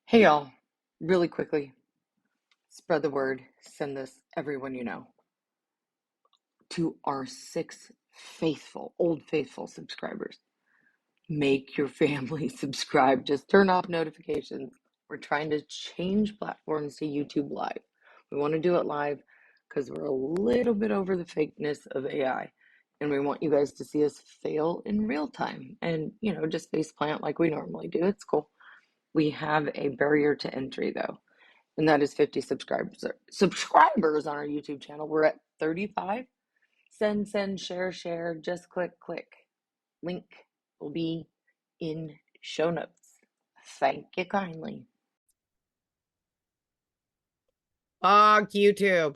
Hey y'all, really quickly, spread the word, send this everyone you know to our 6 old faithful subscribers. Make your family subscribe. Just turn off notifications. We're trying to change platforms to YouTube Live. We want to do it live because we're a little bit over the fakeness of AI. And we want you guys to see us fail in real time and, just face plant like we normally do. It's cool. We have a barrier to entry though, and that is 50 subscribers on our YouTube channel. We're at 35. Send, share, just click. Link will be in show notes. Thank you kindly. Fuck YouTube.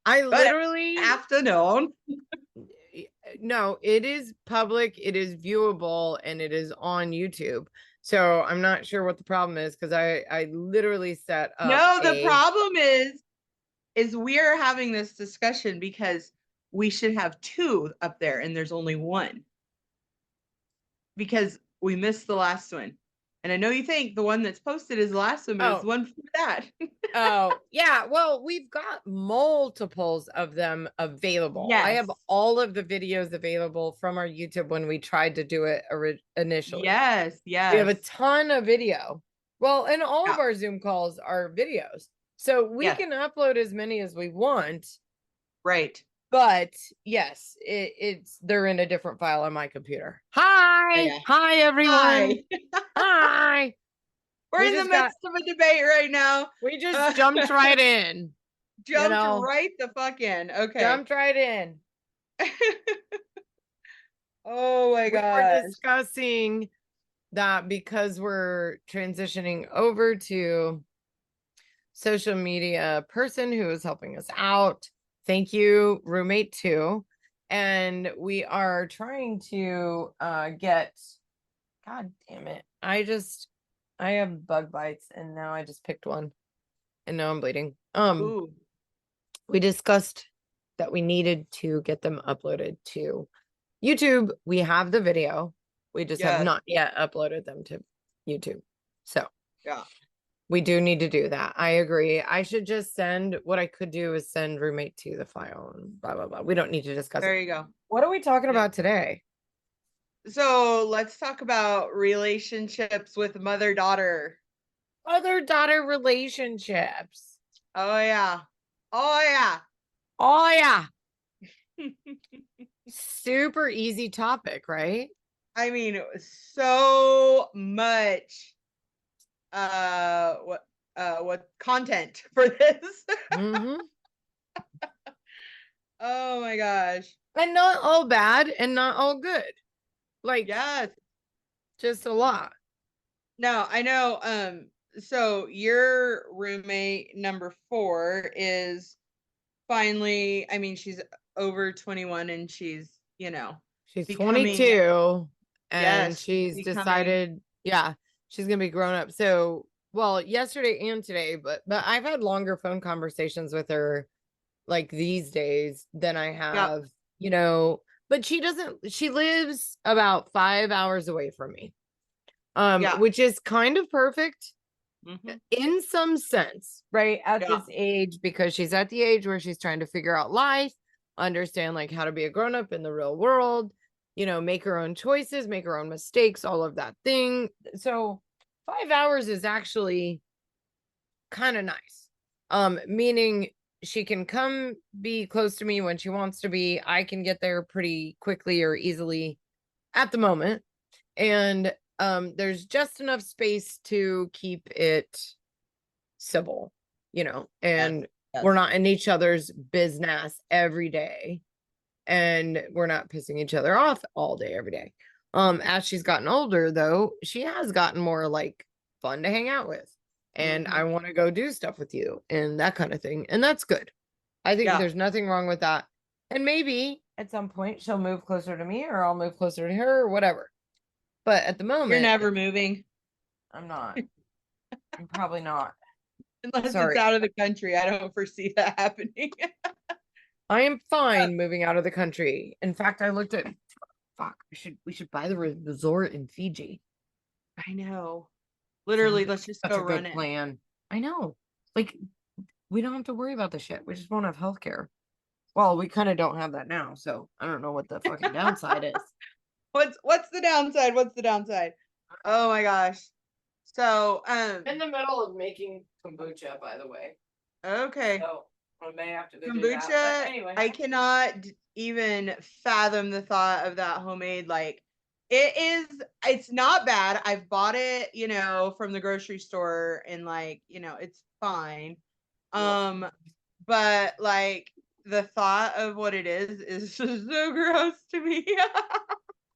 I Good literally, afternoon. no, it is public, it is viewable, and it is on YouTube. So I'm not sure what the problem is because I literally set up No, the problem is we're having this discussion because we should have two up there and there's only one. Because we missed the last one. And I know you think the one that's posted is the last one, but it's the one for that. Oh, yeah. Well, we've got multiples of them available. I have Yes. all of the videos available from our YouTube when we tried to do it initially. Yes, We have a yes. ton of video. Well, and all of Yeah. our Zoom calls are videos. So we Yes. can upload as many as we want. Right. But yes, they're in a different file on my computer. Hi. Yeah. Hi, everyone. Hi. Hi. We're We in the just got midst of a debate right now. we just jumped right in. Jumped right the fuck in. Okay. Jumped right in. Oh my We were gosh. discussing that because we're transitioning over to social media person who is helping us out. Thank you, roommate two. And we are trying to get, God damn it. I have bug bites and now I just picked one and now I'm bleeding. Ooh. We discussed that we needed to get them uploaded to YouTube. We have the video. We just have Yes. not yet uploaded them to YouTube. So Yeah. we do need to do that. I agree. I should just send what I could do is send roommate to the file and blah, blah, blah. We don't need to discuss There it. you go. What are we talking about today? So let's talk about relationships with mother-daughter. Mother-daughter relationships. Oh yeah. Oh yeah. Oh yeah. Super easy topic, right? I mean, so much what content for this. Mm-hmm. Oh my gosh. And not all bad and not all good. Like, Yes. just a lot. No, I know. So your roommate number 4 is finally, I mean, she's over 21 and she's, She's becoming, 22 and yes, she's becoming, decided, yeah, she's gonna be grown up. So, well, yesterday and today, but I've had longer phone conversations with her like these days than I yeah, have, but she lives about 5 hours away from me. yeah. Which is kind of perfect Mm-hmm. in some sense, right? At Yeah. this age, because she's at the age where she's trying to figure out life, understand like how to be a grown up in the real world, make her own choices, make her own mistakes, all of that thing. So 5 hours is actually kind of nice. Meaning she can come be close to me when she wants to be. I can get there pretty quickly or easily at the moment. And there's just enough space to keep it civil, and Yes. we're not in each other's business every day, and we're not pissing each other off all day every day. As she's gotten older though, she has gotten more like fun to hang out with, and I want to go do stuff with you and that kind of thing, and that's good. I think there's nothing wrong with that. And maybe at some point she'll move closer to me or I'll move closer to her or whatever. But at the moment, You're never moving. I'm not. I'm probably not. Unless it's Sorry. out of the country. I don't foresee that happening. I am fine moving out of the country. In fact, I looked at we should buy the resort in Fiji. I know. Literally, Sounds like let's just such go a good run it. plan. I know. Like, we don't have to worry about the shit. We just won't have healthcare. Well, we kind of don't have that now, so I don't know what the fucking downside is. What's the downside? What's the downside? Oh my gosh. So, In the middle of making kombucha, by the way. okay. So I may have to go do that. But Kombucha, anyway. I cannot even fathom the thought of that homemade. Like, it's not bad. I've bought it, from the grocery store, and like, it's fine. But like the thought of what it is just so gross to me.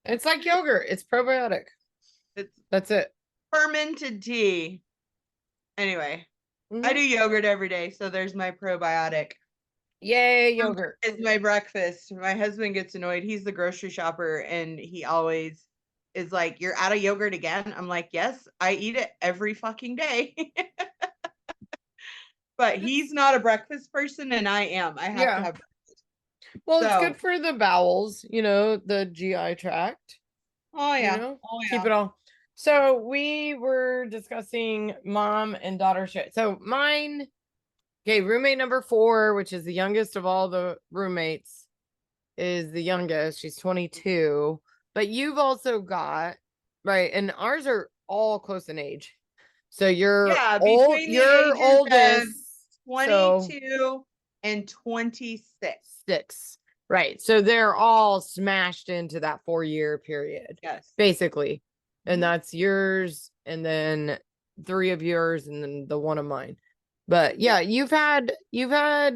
It's like yogurt. It's probiotic. That's it. Fermented tea. Anyway, I do yogurt every day, so there's my probiotic. Yay, yogurt. It's my breakfast. My husband gets annoyed. He's the grocery shopper, and he always is like, "You're out of yogurt again?" I'm like, "Yes, I eat it every fucking day." But he's not a breakfast person, and I am. I have to have breakfast. Well, it's good for the bowels, the GI tract. Oh yeah. Keep it all. So we were discussing mom and daughter shit. So mine, okay, roommate number 4, which is the youngest of all the roommates, is the youngest. She's 22. But you've also got, right, and ours are all close in age. So you're between the ages oldest, of 22 and 26. Right. So they're all smashed into that 4-year period. Yes. Basically. And that's yours, and then 3 of yours, and then the 1 of mine. But yeah, you've had, I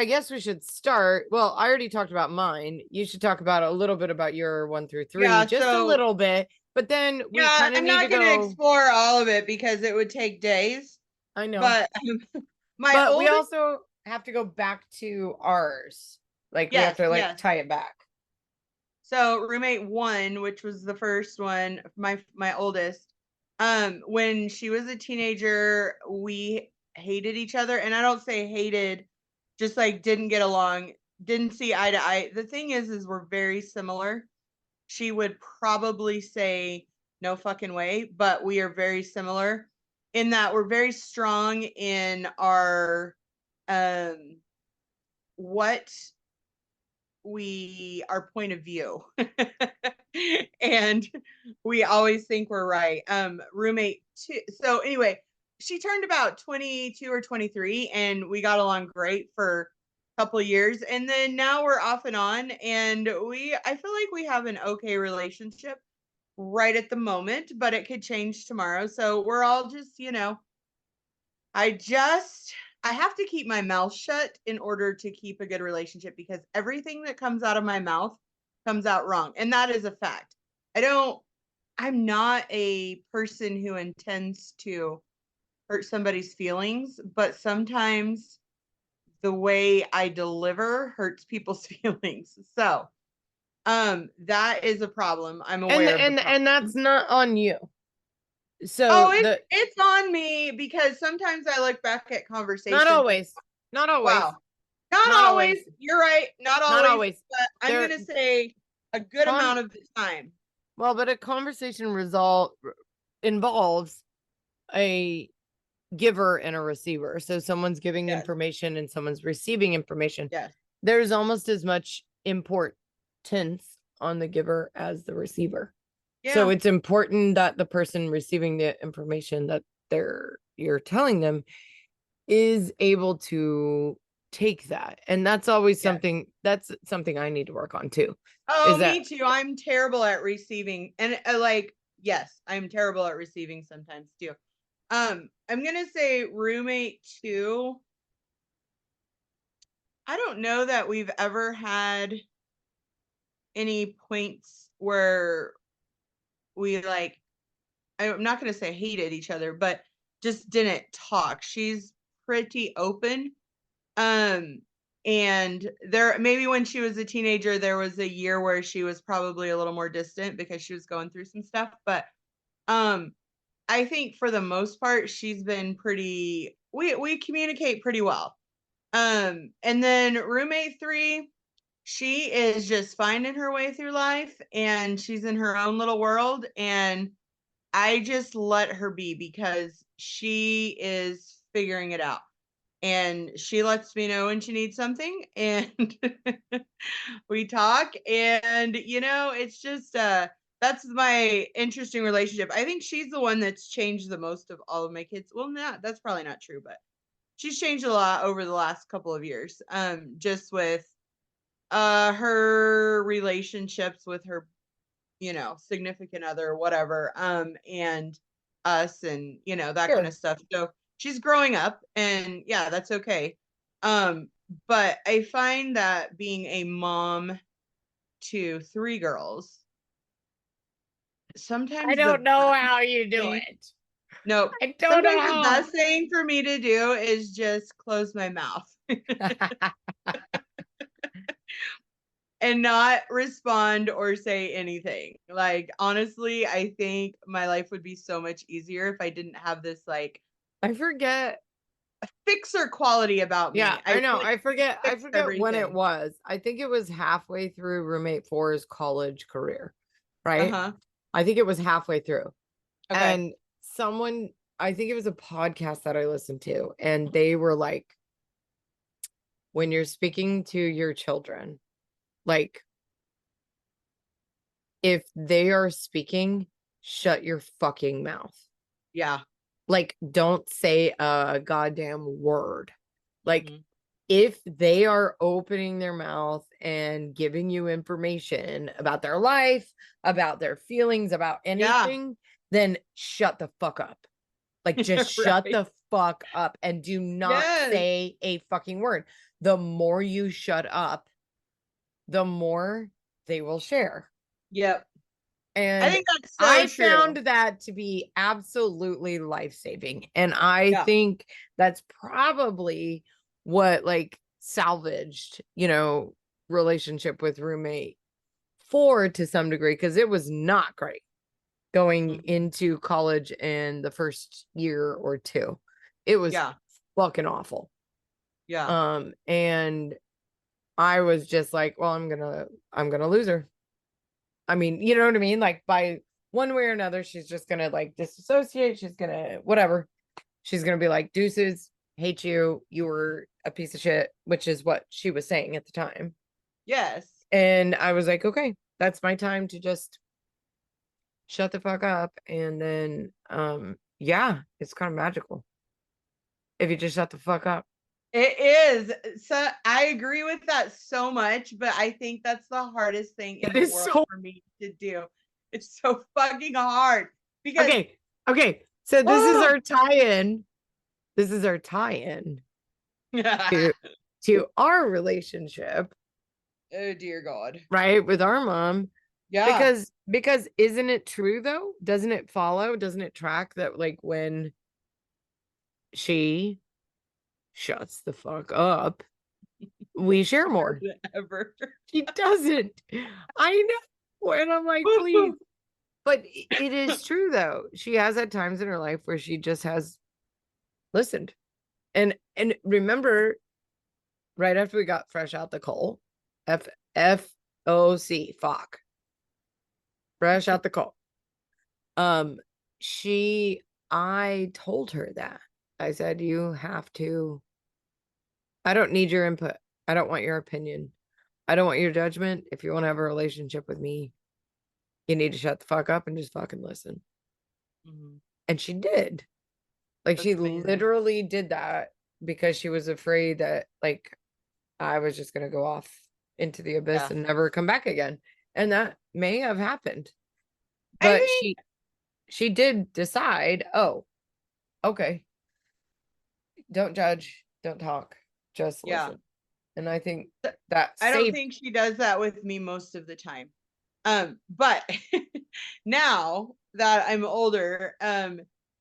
guess we should start. Well, I already talked about mine. You should talk about a little bit about your 1 through 3, just a little bit. But then we kind of need to go. I'm not going to explore all of it because it would take days. I know. But we also have to go back to ours. Like, we have to tie it back. So roommate 1, which was the first one, my oldest, when she was a teenager, we hated each other. And I don't say hated, just like didn't get along, didn't see eye to eye. The thing is we're very similar. She would probably say no fucking way, but we are very similar in that we're very strong in our our point of view. And we always think we're right. Roommate 2. So anyway, she turned about 22 or 23, and we got along great for a couple of years. And then now we're off and on, and I feel like we have an okay relationship right at the moment, but it could change tomorrow. So we're all just, I have to keep my mouth shut in order to keep a good relationship, because everything that comes out of my mouth comes out wrong. And that is a fact. I'm not a person who intends to hurt somebody's feelings, but sometimes the way I deliver hurts people's feelings. So, that is a problem. I'm aware of and that's not on you. So it's on me, because sometimes I look back at conversations. Not always. Wow. Not always. You're right. Not always. But I'm going to say a good amount of the time. Well, but a conversation involves a giver and a receiver. So someone's giving information and someone's receiving information. Yes. There's almost as much importance on the giver as the receiver. Yeah. So it's important that the person receiving the information that you're telling them is able to take that. And that's always something I need to work on too. Oh, me too. I'm terrible at receiving. And yes, I'm terrible at receiving sometimes too. I'm going to say roommate 2. I don't know that we've ever had any points where we I'm not going to say hated each other, but just didn't talk. She's pretty open. And maybe when she was a teenager, there was a year where she was probably a little more distant because she was going through some stuff. But I think for the most part, she's been we communicate pretty well. And then roommate 3, she is just finding her way through life, and she's in her own little world, and I just let her be because she is figuring it out. And she lets me know when she needs something, and we talk, and it's just that's my interesting relationship. I think she's the one that's changed the most of all of my kids. Well, that's probably not true, but she's changed a lot over the last couple of years. Just with her relationships with her, significant other, whatever, and us, and that kind of Sure. stuff. So she's growing up, and yeah, that's okay. But I find that being a mom to 3 girls, I sometimes don't the know best how you do thing, it. no, I don't know sometimes the how. best thing for me to do is just close my mouth and not respond or say anything. Like, honestly, I think my life would be so much easier if I didn't have this like I forget. fixer quality about Yeah, me. I I know. really I forget. I fix forget when it everything. was. I think it was halfway through roommate four's college career, right? Uh-huh. I think it was halfway through. Okay. And someone, I think it was a podcast that I listened to, and they were like, when you're speaking to your children, like if they are speaking, shut your fucking mouth. Yeah. Like, don't say a goddamn word. Like, Mhm. if they are opening their mouth and giving you information about their life, about their feelings, about Yeah. anything, then shut the fuck up. Like, just shut Right. the fuck up and do not Yes. say a fucking word. The more you shut up, the more they will share. Yep. I And think that's so I true. found that to be absolutely life-saving. And I Yeah. think that's probably what like salvaged, relationship with roommate 4 to some degree, because it was not great going Mhm. into college in the first year or two. It was Yeah. fucking awful. Yeah. And I was just like, well, I'm gonna lose her. I mean, you know what I mean? Like by one way or another, she's just gonna like disassociate. She's gonna whatever. She's gonna be like, deuces, hate you. You were a piece of shit, which is what she was saying at the time. Yes. And I was like, okay, that's my time to just shut the fuck up. And then yeah, it's kind of magical if you just shut the fuck up. It is. So I agree with that so much, but I think that's the hardest thing in It the is world so for me to do. It's so fucking hard because okay. Okay. So this is our tie-in. This is our tie-in to our relationship, oh dear God. right? With our mom. Yeah. Because isn't it true though? Doesn't it follow? Doesn't it track that like when she shuts the fuck up, we share more? Ever. She doesn't. I know. And I'm like, please. But it is true though. She has had times in her life where she just has listened. And remember, right after we got fresh out the coal, FOC, fuck. Fresh out the coal. Um, I told her that. I said, I don't need your input. I don't want your opinion. I don't want your judgment. If you want to have a relationship with me, you need to shut the fuck up and just fucking listen. Mhm. And she did. Like, she That's amazing. literally did that because she was afraid that, like, I was just going to go off into the abyss Yeah. and never come back again. And that may have happened. I But think she did decide, oh, okay, don't judge, don't talk, just yeah. listen. And I think that I don't saved. think she does that with me most of the time. But now that I'm older,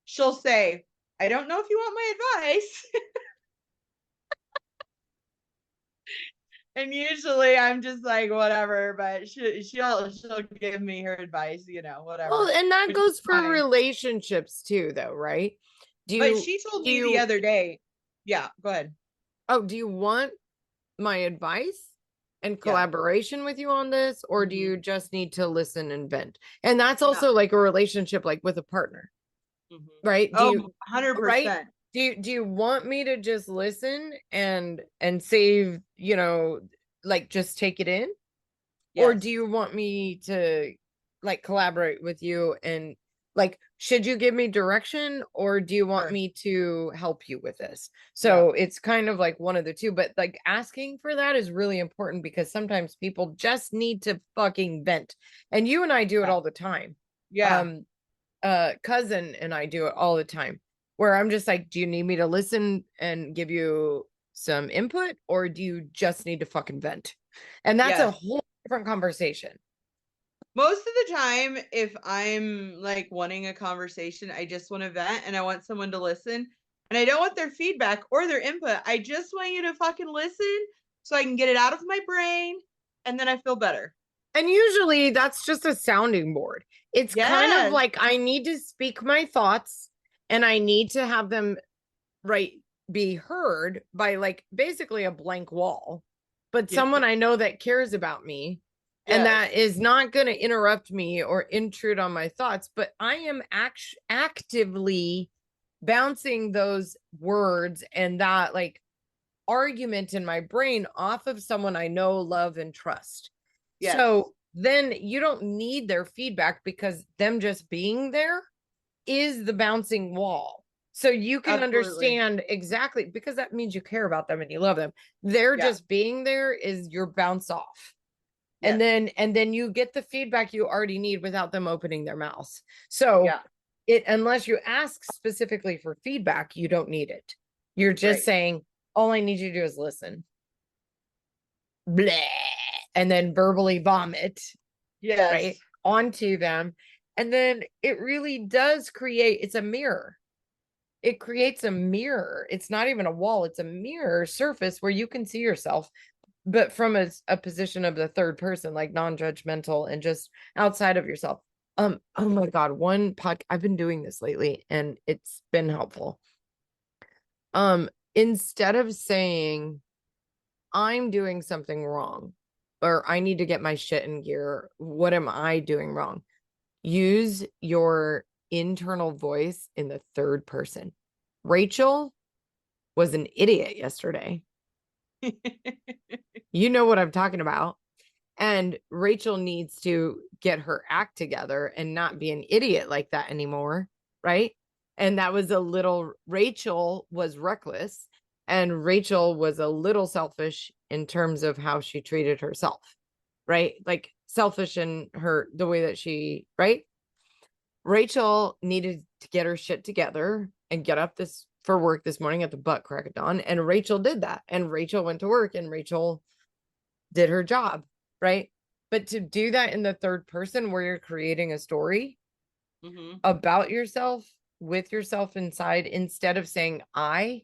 she'll say, I don't know if you want my advice. And usually I'm just like, whatever, but she'll give me her advice, Well, whatever, and that which is goes for fine. relationships too, though, right? Do But you she told do me the you other day, yeah, go ahead. do you want my advice? and collaboration with you on this, or do Mhm. you just need to listen and vent? And that's Yeah. also like a relationship, like with a partner, Mhm. right? Do Oh, you, right? 100%. Do you want me to just listen and save, you know, like just take it in? Or Yes. do you want me to like collaborate with you and like should you give me direction or do you want Sure. me to help you with this? Yeah. So it's kind of like one of the two, but like asking for that is really important because sometimes people just need to fucking vent. And you and I do it Yeah. all the time. Yeah. Cousin and I do it all the time where I'm just like, do you need me to listen and give you some input or do you just need to fucking vent? And that's a Yes. whole different conversation. Most of the time, if I'm like wanting a conversation, I just want to vent and I want someone to listen. And I don't want their feedback or their input. I just want you to fucking listen so I can get it out of my brain and then I feel better. And usually that's just a sounding board. It's kind of Yes. like I need to speak my thoughts and I need to have them right be heard by like basically a blank wall, but Yeah. someone I know that cares about me and Yes. that is not going to interrupt me or intrude on my thoughts, but I am actively bouncing those words and that like argument in my brain off of someone I know, love, and trust. Yes. So then you don't need their feedback because them just being there is the bouncing wall. So you can Absolutely. understand exactly because that means you care about them and you love them. They're Yeah. just being there is your bounce off. Yes. And then you get the feedback you already need without them opening their mouths. So Yeah. it unless you ask specifically for feedback, you don't need it. You're just Right. saying, all I need you to do is listen. Bleh, and then verbally vomit, Yes. right, onto them. And then it really does create, it's a mirror. It creates a mirror. It's not even a wall, it's a mirror surface where you can see yourself, but from a position of the third person, like non-judgmental and just outside of yourself. Oh my God, one I've been doing this lately and it's been helpful. Instead of saying, I'm doing something wrong or I need to get my shit in gear. What am I doing wrong? Use your internal voice in the third person. Rachel was an idiot yesterday. You know what I'm talking about. And Rachel needs to get her act together and not be an idiot like that anymore. Right. And that was Rachel was reckless and Rachel was a little selfish in terms of how she treated herself. Right. Like selfish in the way that she, right. Rachel needed to get her shit together and get up for work this morning at the butt crack of dawn. And Rachel did that. And Rachel went to work and Rachel did her job, right? But to do that in the third person where you're creating a story about yourself with yourself inside, instead of saying, I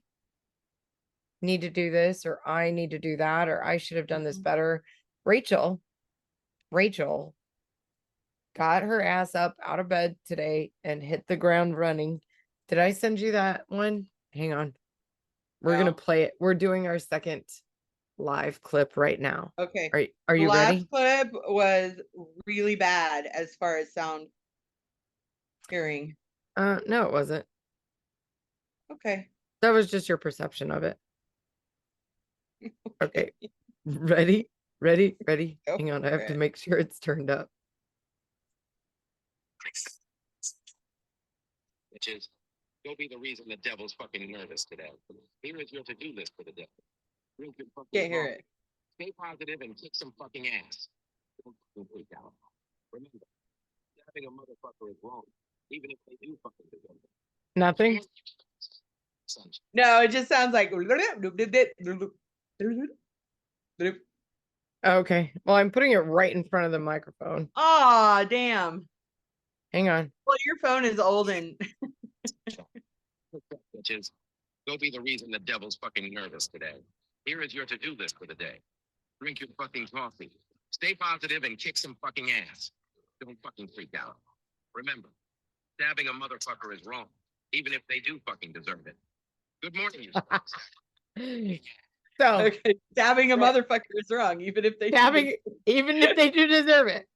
need to do this, or I need to do that, or I should have done this better. Rachel got her ass up out of bed today and hit the ground running. Did I send you that one? Hang on. We're going to play it. We're doing our second live clip right now. Okay. Are The you last ready? clip was really bad as far as sound hearing. No, it wasn't. Okay. That was just your perception of it. Okay. Ready? Go Hang on. I have for to it. make sure it's turned up. Which is, you'll be the reason the devil's fucking nervous today. Here is your to-do list for the day. Drink your fucking Can't hear coffee. it. Stay positive and kick some fucking ass. Don't fucking freak out. Remember, stabbing a motherfucker is wrong, even if they do fucking deserve it. Nothing? Sunshine. No, it just sounds like. Okay. Well, I'm putting it right in front of the microphone. Aw, damn. Hang on. Well, your phone is old and. Which is, go be the reason the devil's fucking nervous today. Here is your to-do list for the day. Drink your fucking coffee. Stay positive and kick some fucking ass. Don't fucking freak out. Remember, stabbing a motherfucker is wrong, even if they do fucking deserve it. Good morning, you. So Okay, stabbing a Right. motherfucker is wrong, even if they stabbing, even if they do deserve it,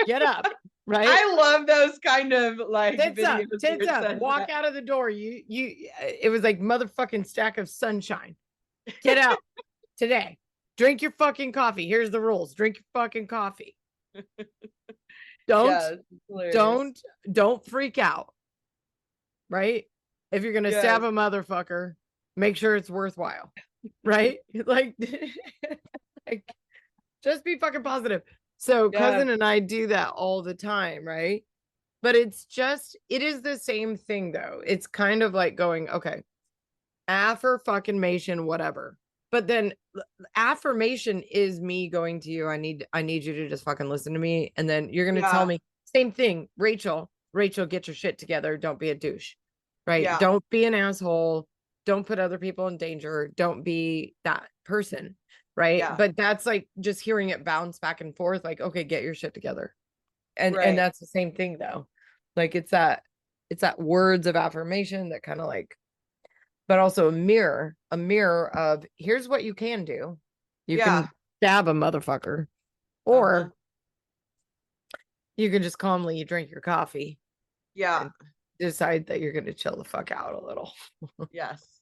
get up, right? I love those kind of like Tits up, videos where tits it up, says walk that. out of the door. It was like motherfucking stack of sunshine. Get out today. Drink your fucking coffee. Here's the rules. Drink your fucking coffee. Don't, Yeah, it's hilarious. don't freak out. Right? If you're gonna Yes. stab a motherfucker, make sure it's worthwhile. Right? Like, like just be fucking positive. So Yeah. cousin and I do that all the time, right? But it is the same thing though. It's kind of like going, okay, affirmation, whatever. But then affirmation is me going to you. I need you to just fucking listen to me. And then you're gonna tell Yeah. me, same thing, Rachel, get your shit together. Don't be a douche. Right? Yeah. Don't be an asshole. Don't put other people in danger. Don't be that person. Right. Yeah. But that's like just hearing it bounce back and forth, like, okay, get your shit together. And Right. that's the same thing though. Like it's that words of affirmation that kind of like, but also a mirror of here's what you can do. You Yeah. can stab a motherfucker, Uh-huh. or you can just calmly drink your coffee Yeah. and decide that you're going to chill the fuck out a little. Yes.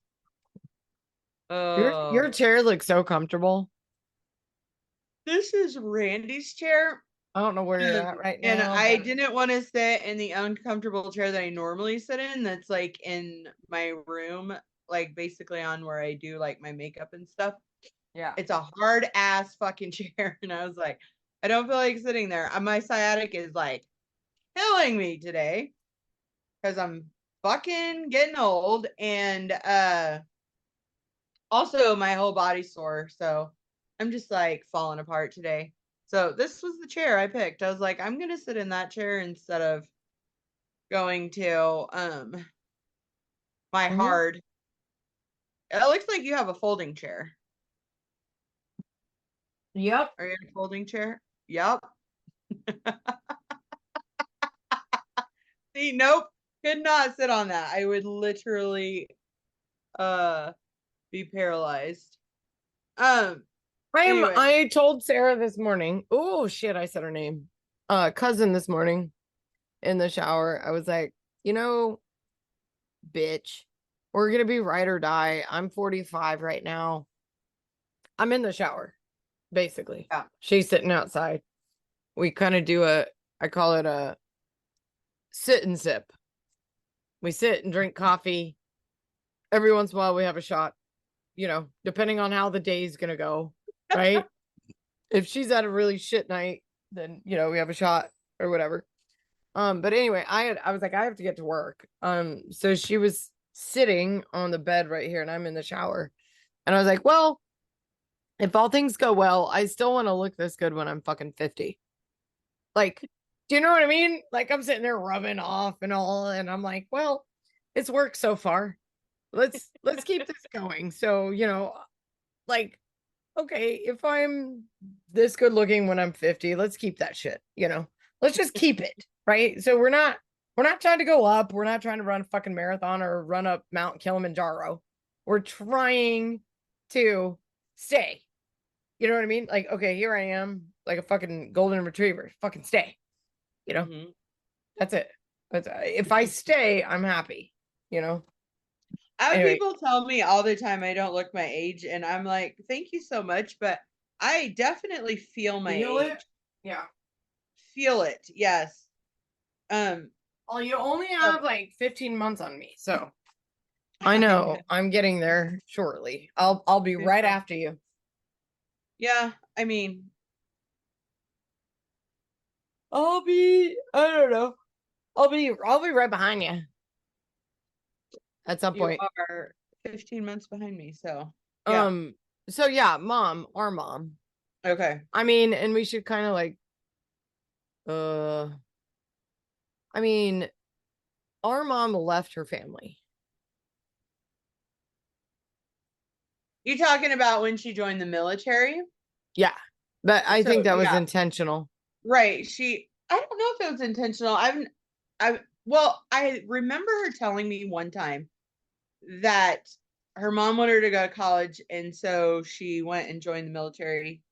Your chair looks so comfortable. This is Randy's chair. I don't know where you're at right And now. I but- didn't want to sit in the uncomfortable chair that I normally sit in. That's like in my room, like basically on where I do like my makeup and stuff. Yeah. It's a hard ass fucking chair. And I was like, I don't feel like sitting there. My sciatic is like killing me today because I'm fucking getting old. And also my whole body's sore. So I'm just like falling apart today. So this was the chair I picked. I was like, I'm gonna sit in that chair instead of going to my Mhm. hard. It looks like you have a folding chair. Yep. Are you in a folding chair? Yep. See, nope. Could not sit on that. I would literally be paralyzed. Anyway. I told Sarah this morning. Oh shit, I said her name. Cousin this morning in the shower. I was like, bitch, we're gonna be ride or die. I'm 45 right now. I'm in the shower, basically. Yeah. She's sitting outside. We kind of do I call it a sit and sip. We sit and drink coffee. Every once in a while we have a shot, depending on how the day's gonna go, right? If she's at a really shit night, then we have a shot or whatever. But anyway, I was like, I have to get to work. So she was sitting on the bed right here and I'm in the shower. And I was like, well, if all things go well, I still want to look this good when I'm fucking 50. Like, do you know what I mean? Like I'm sitting there rubbing off and all, and I'm like, well, it's worked so far. Let's keep this going. So, like, okay, if I'm this good looking when I'm 50, let's keep that shit, let's just keep it. Right. So we're not trying to go up. We're not trying to run a fucking marathon or run up Mount Kilimanjaro. We're trying to stay. You know what I mean? Like, okay, here I am, like a fucking golden retriever. Fucking stay. Mhm. That's it. If I stay, I'm happy. I have Anyway. people tell me all the time I don't look my age, and I'm like, thank you so much, but I definitely feel my age. Yeah. Feel it, yes. Well, you only have like 15 months on me, so I know I'm getting there shortly. I'll be right after you. Yeah, I mean, I don't know. I'll be right behind you at some you point. are 15 months behind me, so yeah. So yeah, our mom. Okay. I mean, and we should kind of like I mean, our mom left her family. You talking about when she joined the military? Yeah. But I think that was yeah. intentional. Right. I don't know if it was intentional. I remember her telling me one time that her mom wanted her to go to college, and so she went and joined the military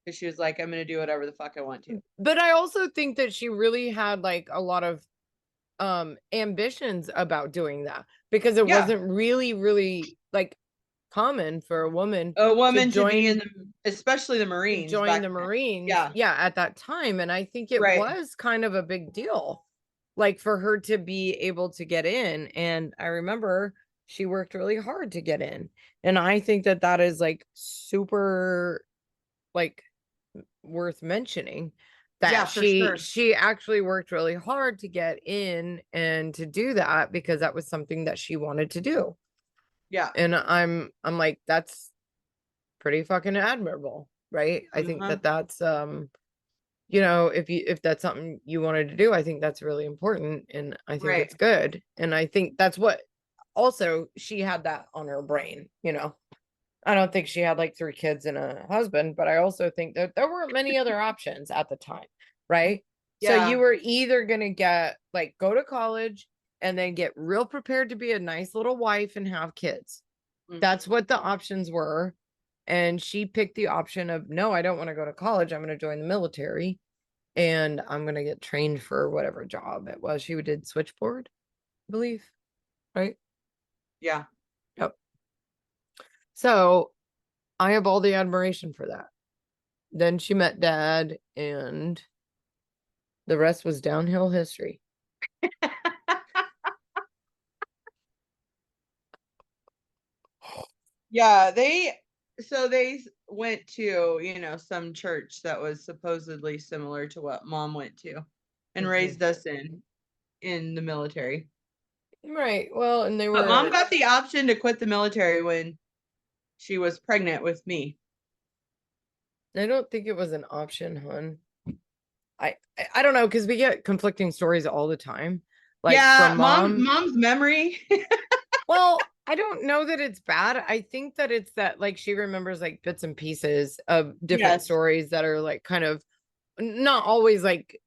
because she was like, I'm going to do whatever the fuck I want to. But I also think that she really had like a lot of ambitions about doing that, because it Yeah. wasn't really like common for a woman A woman to be join in the, especially the to Marines. join back the then. Marines. Yeah. At that time. And I think it Right. was kind of a big deal, like for her to be able to get in. And I remember she worked really hard to get in. And I think that that is like super like worth mentioning, that Yeah, for sure. she actually worked really hard to get in and to do that, because that was something that she wanted to do. Yeah. And I'm like, that's pretty fucking admirable, right? I think Uh-huh. that that's you know, if that's something you wanted to do, I think that's really important, and I think Right. it's good. And I think that's what, also she had that on her brain, you know. I don't think she had like 3 kids and a husband, but I also think that there weren't many other options at the time, right? So Yeah. you were either going to get like go to college and then get real prepared to be a nice little wife and have kids. That's Mhm. what the options were. And she picked the option of, no, I don't want to go to college. I'm going to join the military and I'm going to get trained for whatever job it was. She did switchboard, I believe, right? Yeah. Yep. So I have all the admiration for that. Then she met Dad, and the rest was downhill history. Yeah, they went to, some church that was supposedly similar to what Mom went to and raised us in the military. Right. Well, and they But Mom were, got the option to quit the military when she was pregnant with me. I don't think it was an option, hon. I don't know, because we get conflicting stories all the time. Like Yeah, from Mom. Mom's memory. Well, I don't know that it's bad. I think that it's that like she remembers like bits and pieces of different Yes. stories that are like kind of not always like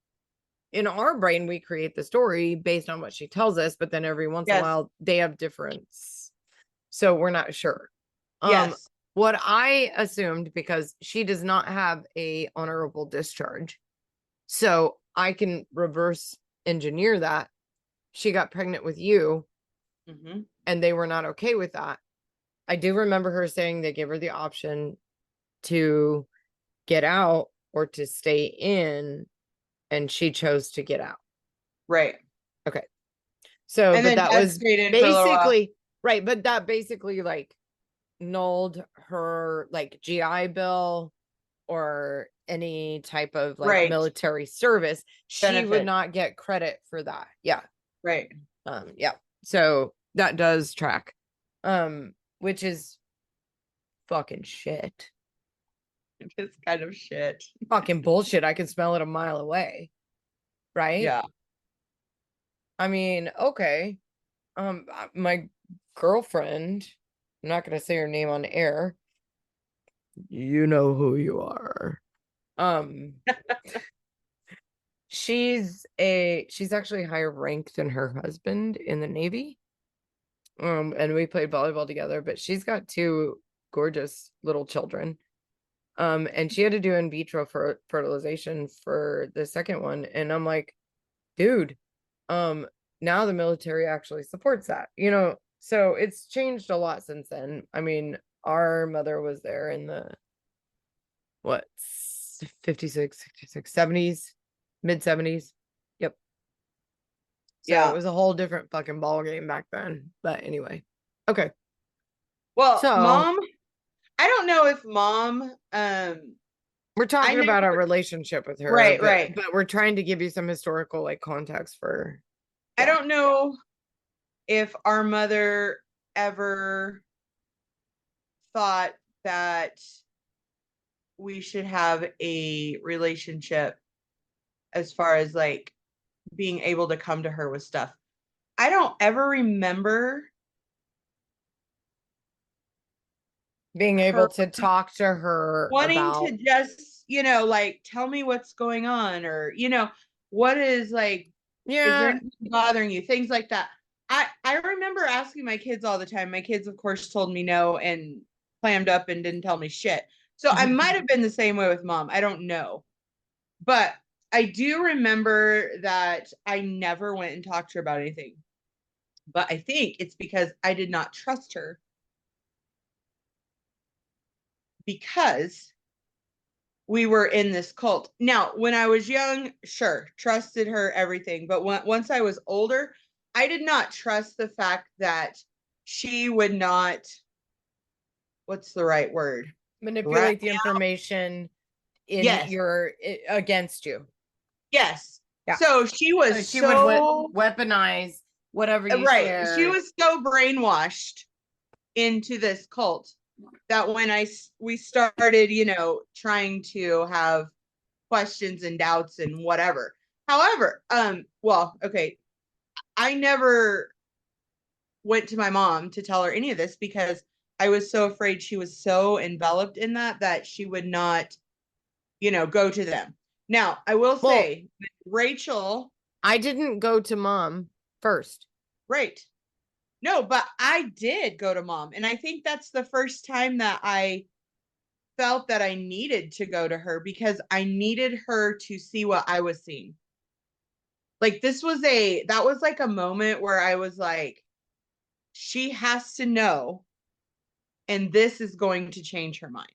in our brain. We create the story based on what she tells us, but then every once in a Yes. while they have difference. So we're not sure. Yes. What I assumed, because she does not have a honorable discharge, so I can reverse engineer that. She got pregnant with you, Mhm. and they were not okay with that. I do remember her saying they gave her the option to get out or to stay in, and she chose to get out. Right. Okay. So, And but then that Dad was stayed in for a little while. basically right. But that basically like nulled her like GI Bill or any type of like Right. military service. She would Benefit. not get credit for that. Yeah. Right. Yeah. So that does track. Which is fucking shit. It's kind of shit. Fucking bullshit. I can smell it a mile away. Right? Yeah. I mean, okay. My girlfriend, I'm not gonna say her name on air. You know who you are. She's actually higher ranked than her husband in the Navy. And we played volleyball together, but she's got 2 gorgeous little children. And she had to do in vitro for fertilization for the second one. And I'm like, dude, now the military actually supports that, so it's changed a lot since then. I mean, our mother was there in the what 56, 66, 70s, mid 70s. Yep. So Yeah. it was a whole different fucking ball game back then. But anyway. Okay. Well, So Mom, I don't know if Mom we're talking never, about our relationship with her, right, but, right. But we're trying to give you some historical like context for. I don't know if our mother ever thought that we should have a relationship as far as like being able to come to her with stuff. I don't ever remember being able to talk to her wanting about to just, like tell me what's going on, or, what is like, is there yeah anything bothering you? Things like that. I remember asking my kids all the time. My kids, of course, told me no and clammed up and didn't tell me shit. So I might have been the same way with mom. I don't know. But I do remember that I never went and talked to her about anything. But I think it's because I did not trust her. Because we were in this cult. Now, when I was young, sure, trusted her, everything. But once I was older, I did not trust the fact that she would not, what's the right word? Manipulate the information in Yes. against you. Yes. Yeah. So she was She would weaponize whatever you right. share. She was so brainwashed into this cult that when we started, trying to have questions and doubts and whatever. However, well, okay, I never went to my mom to tell her any of this because I was so afraid she was so enveloped in that she would not, go to them. Now, I will say, Rachel. I didn't go to mom first. Right. No, but I did go to mom. And I think that's the first time that I felt that I needed to go to her because I needed her to see what I was seeing. Like that was like a moment where I was like, she has to know, and this is going to change her mind.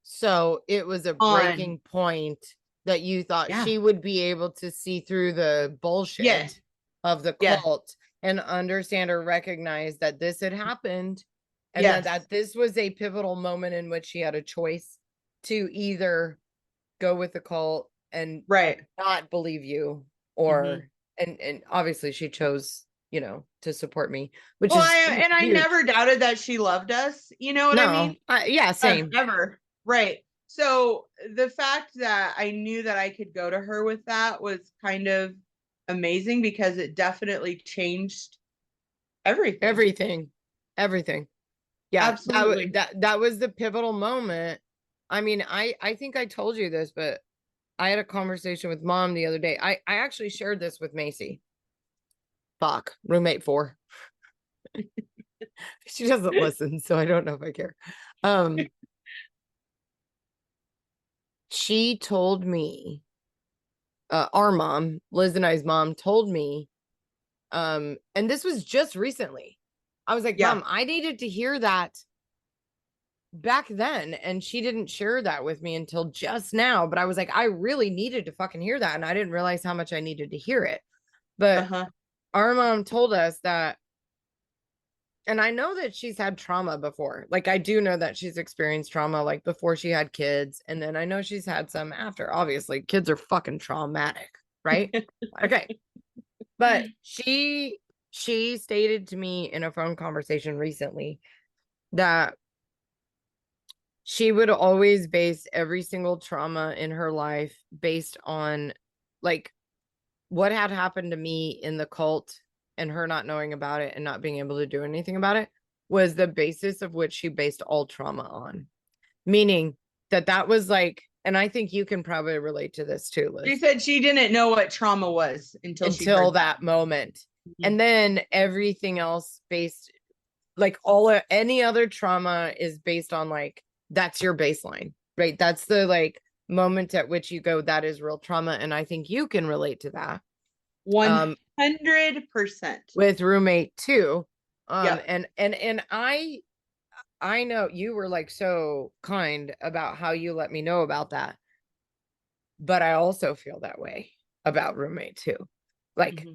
So it was a breaking point that you thought she would be able to see through the bullshit of the cult and understand or recognize that this had happened and that this was a pivotal moment in which she had a choice to either go with the cult and not believe you or and obviously she chose to support me, which is I never doubted that she loved us, you know what I mean? Yeah, same. Ever. Right. So the fact that I knew that I could go to her with that was kind of amazing because it definitely changed everything. Yeah, absolutely. That was the pivotal moment. I mean, I think I told you this, but I had a conversation with mom the other day. I actually shared this with Macy. Fuck, roommate 4. She doesn't listen, so I don't know if I care. She told me, our mom, Liz and I's mom, told me, and this was just recently. I was like, Mom, I needed to hear that back then, and she didn't share that with me until just now. But I was like, I really needed to fucking hear that, and I didn't realize how much I needed to hear it. But our mom told us that, and I know that she's had trauma before. Like, I do know that she's experienced trauma, like, before she had kids. And then I know she's had some after. Obviously, kids are fucking traumatic, right? Okay. But she stated to me in a phone conversation recently that she would always base every single trauma in her life based on, like, what had happened to me in the cult and her not knowing about it and not being able to do anything about it was the basis of which she based all trauma on. Meaning that was like, and I think you can probably relate to this too, Liz. She said she didn't know what trauma was until that moment. And then everything else based, like any other trauma is based on, like, that's your baseline, right? That's the, like, moment at which you go, that is real trauma. And I think you can relate to that. 100%. With roommate 2. And I know you were, like, so kind about how you let me know about that. But I also feel that way about roommate 2. Like,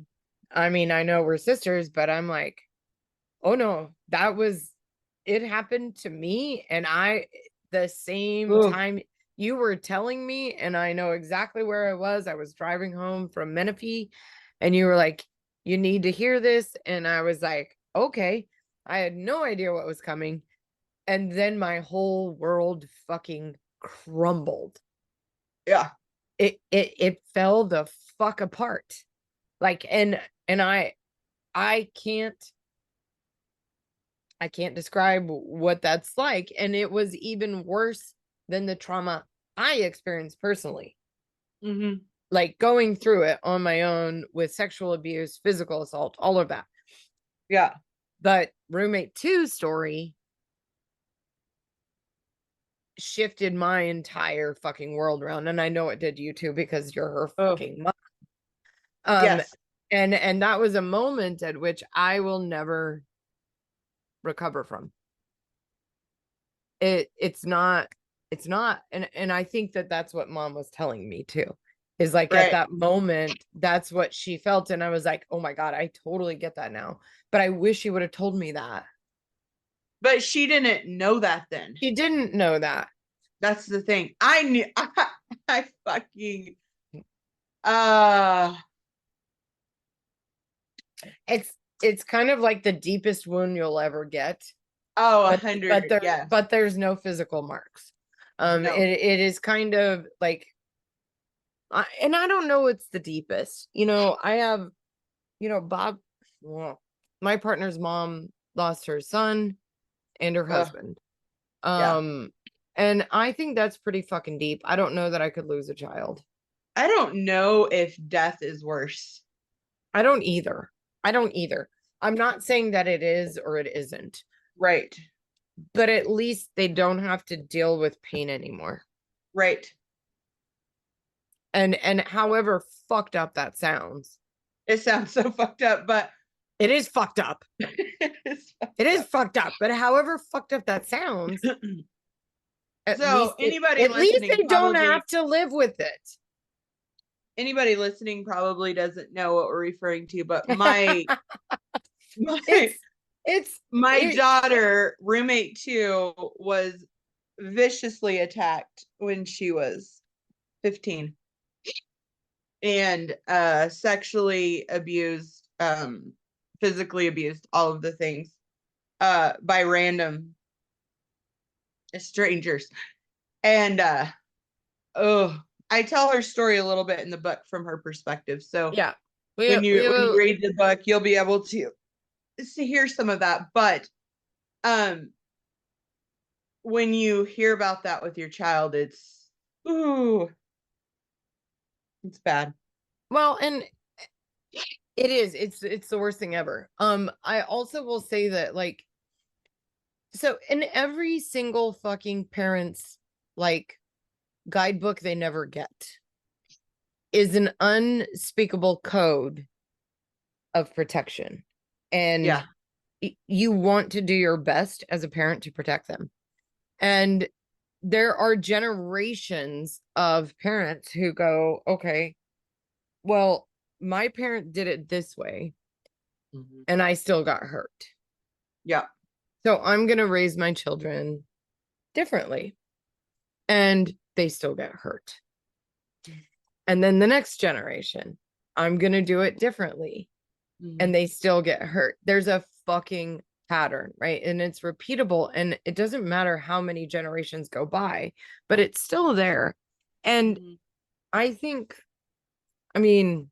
I mean, I know we're sisters, but I'm like, oh no, it happened to me. And the same time you were telling me, and I know exactly where I was driving home from Menifee, and you were like, you need to hear this. And I was like, okay. I had no idea what was coming. And then my whole world fucking crumbled. Yeah. It fell the fuck apart. Like, and I can't describe what that's like. And it was even worse than the trauma I experienced personally. Like, going through it on my own with sexual abuse, physical assault, all of that. Yeah. But roommate two's story shifted my entire fucking world around. And I know it did you too, because you're her Oh, fucking mom. yes. And that was a moment at which I will never recover from. It's not, and I think that that's what mom was telling me too, is like at Right. that moment, that's what she felt. And I was like, oh my God, I totally get that now. But I wish she would have told me that. But she didn't know that then. She didn't know that. That's the thing. I knew. I fucking. Uh. It's kind of like the deepest wound you'll ever get. Oh, But 100. Yeah. there's no physical marks. No. It is kind of like, and I don't know it's the deepest. I have, Bob, well, my partner's mom lost her son and her husband. Yeah. And I think that's pretty fucking deep. I don't know that I could lose a child. I don't know if death is worse. I don't either. I'm not saying that it is or it isn't, Right. but at least they don't have to deal with pain anymore. Right. And however fucked up that sounds, It sounds so fucked up, but it is fucked up. it is fucked up, but however fucked up that sounds, at So least anybody listening they don't probably- have to live with it. Anybody listening probably doesn't know what we're referring to, but my It's daughter, roommate 2, was viciously attacked when she was 15 and sexually abused, physically abused, all of the things, by random strangers. And I tell her story a little bit in the book from her perspective. So yeah. when you read the book, you'll be able to hear some of that. But when you hear about that with your child, it's bad. Well, and it is. It's the worst thing ever. I also will say that, like, so in every single fucking parent's like guidebook they never get is an unspeakable code of protection. And Yeah. you want to do your best as a parent to protect them. And there are generations of parents who go, okay, well, my parent did it this way, and I still got hurt. Yeah. So I'm going to raise my children differently, and they still get hurt. And then the next generation, I'm going to do it differently, and they still get hurt. There's a fucking pattern, right? And it's repeatable, and it doesn't matter how many generations go by, but it's still there. And I think, I mean,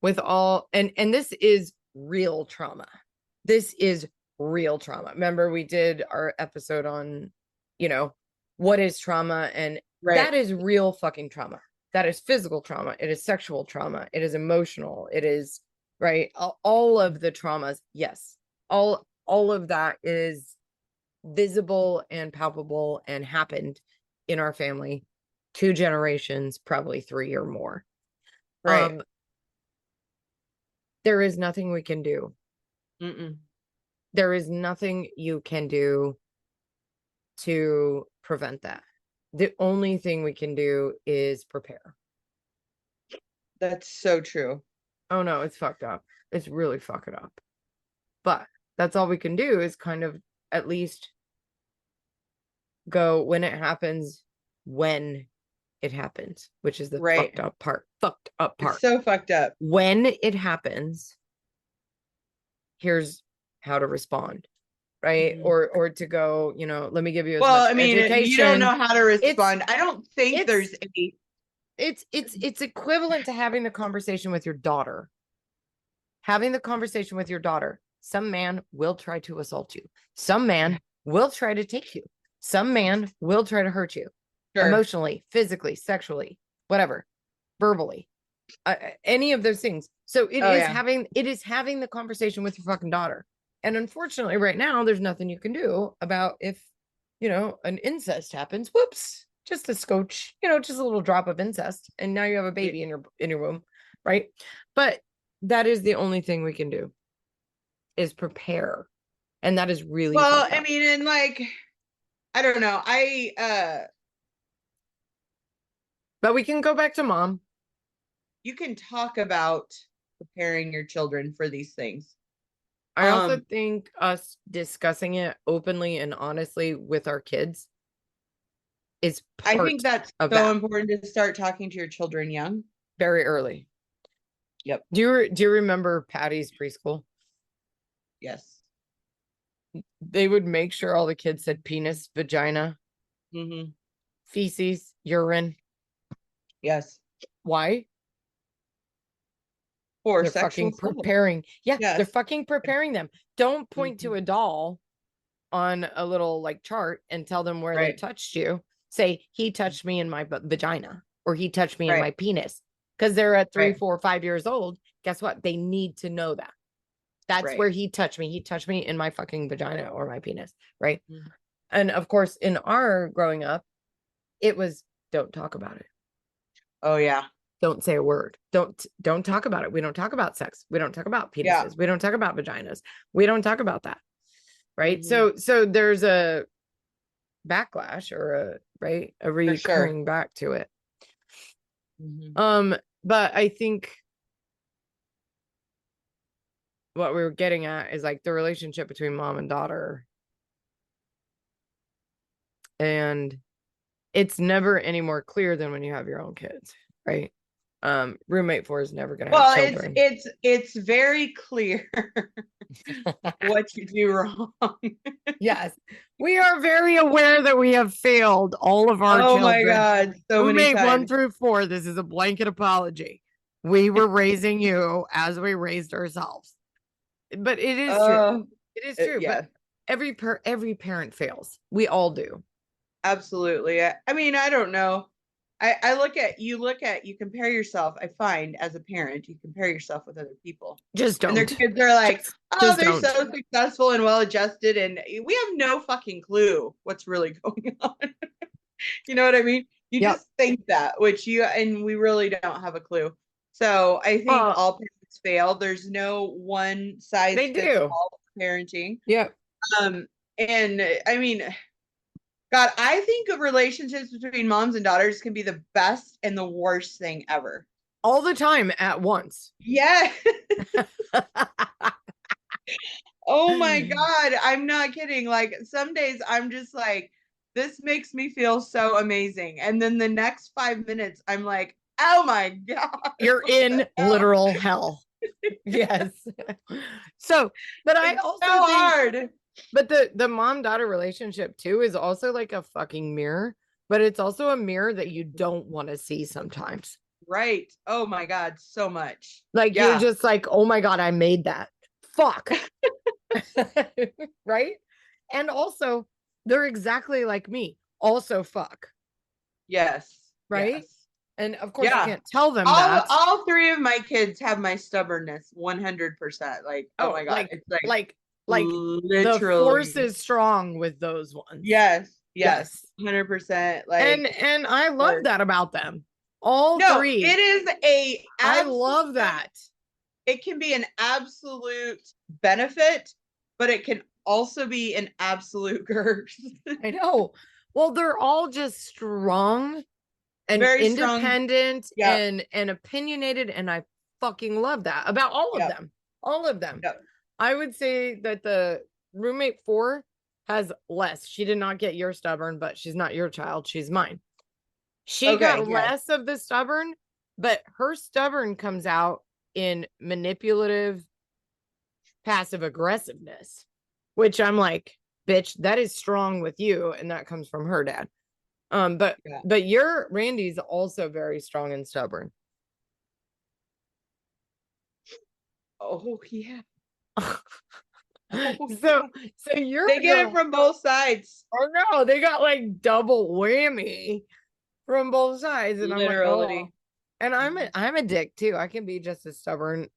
with all, and this is real trauma. This is real trauma. Remember, we did our episode on, what is trauma? And that is real fucking trauma. That is physical trauma. It is sexual trauma. It is emotional. It is, right? All of the traumas. Yes. All of that is visible and palpable and happened in our family 2 generations, probably 3 or more. Right. There is nothing we can do. There is nothing you can do to prevent that. The only thing we can do is prepare. That's so true. Oh no, it's fucked up. It's really fucked up. But that's all we can do is kind of at least go when it happens, which is the fucked up part. It's so fucked up. When it happens, here's how to respond. Right. Or to go, let me give you as much education. You don't know how to respond. I don't think there's any. It's equivalent to having the conversation with your daughter. Having the conversation with your daughter. Some man will try to assault you. Some man will try to take you. Some man will try to hurt you. Emotionally, physically, sexually, whatever, verbally. any of those things. So it Oh, is yeah. having the conversation with your fucking daughter. And unfortunately, right now, there's nothing you can do about if, an incest happens. Whoops, just a scotch, just a little drop of incest, and now you have a baby in your womb, right? But that is the only thing we can do, is prepare, and that is really Well, fucked I up. mean, and like, I don't know. But we can go back to mom. You can talk about preparing your children for these things. I also think us discussing it openly and honestly with our kids is I part think that's of so that important to start talking to your children young. very early. Yep. Do you remember Patty's preschool? Yes. They would make sure all the kids said penis, vagina, Mm-hmm. feces, urine. Yes. Why? For They're sexual fucking stuff. preparing. Yeah, they're Yes. fucking preparing them. Don't point to Mhm. a doll on a little like chart and tell them where they Right. touched you. Say he touched me in my vagina, or he touched me in Right. my penis, because they're at 3, Right. 4, 5 years old. Guess what? They need to know that. That's Right. where he touched me. He touched me in my fucking vagina or my penis, right? Mhm. And of course, in our growing up, it was don't talk about it. Oh yeah. Don't say a word. Don't talk about it. We don't talk about sex. We don't talk about penises. Yeah. We don't talk about vaginas. We don't talk about that. Right? Mhm. So there's a backlash, or a recurring back to it. Mhm. But I think what we were getting at is like the relationship between mom and daughter, and it's never any more clear than when you have your own kids, right? Roommate 4 is never gonna have Well, children. it's very clear what you do wrong. Yes, we are very aware that we have failed all of our Oh my children. God, so many Roommate 1 times. through 4, this is a blanket apology. We were raising you as we raised ourselves. But it is true. It is true. Yeah, But every parent fails. We all do. absolutely. I mean, I don't know. You compare yourself. I find as a parent, you compare yourself with other people. Just don't. And their kids are like, just they're don't. so successful and well adjusted, and we have no fucking clue what's really going on. You know what I mean? You just think that, and we really don't have a clue. So I think all parents fail. There's no one size fits all parenting. Yeah. And I mean, God, I think of relationships between moms and daughters can be the best and the worst thing ever. All the time at once. Yeah. Oh my God. I'm not kidding. Like some days I'm just like, this makes me feel so amazing. And then the next 5 minutes, I'm like, oh my God. You're in literal hell. Yes. So, but I also so think hard. But the mom-daughter relationship too is also like a fucking mirror, but it's also a mirror that you don't want to see sometimes. Right. Oh my God, so much. Like you're just like, oh my God, I made that. Fuck. Right? And also, they're exactly like me. Also fuck. Yes. Right? Yes. And of course, you can't tell them all, that. All 3 of my kids have my stubbornness 100%. Like, oh my God. It's like literally the force is strong with those ones. Yes. 100%. Like, and I love that about them. All 3. It is I love that. It can be an absolute benefit, but it can also be an absolute curse. I know. Well, they're all just strong and very independent and opinionated, and I fucking love that about all of them. All of them. I would say that the roommate 4 has less. She did not get your stubborn, but she's not your child. She's mine. She got less of the stubborn, but her stubborn comes out in manipulative, passive aggressiveness, which I'm like, bitch, that is strong with you, and that comes from her dad. But your Randy's also very strong and stubborn. Oh yeah. So you're they get it from both sides. Oh no, they got like double whammy from both sides, and literally. I'm like, oh. And I'm a dick too. I can be just as stubborn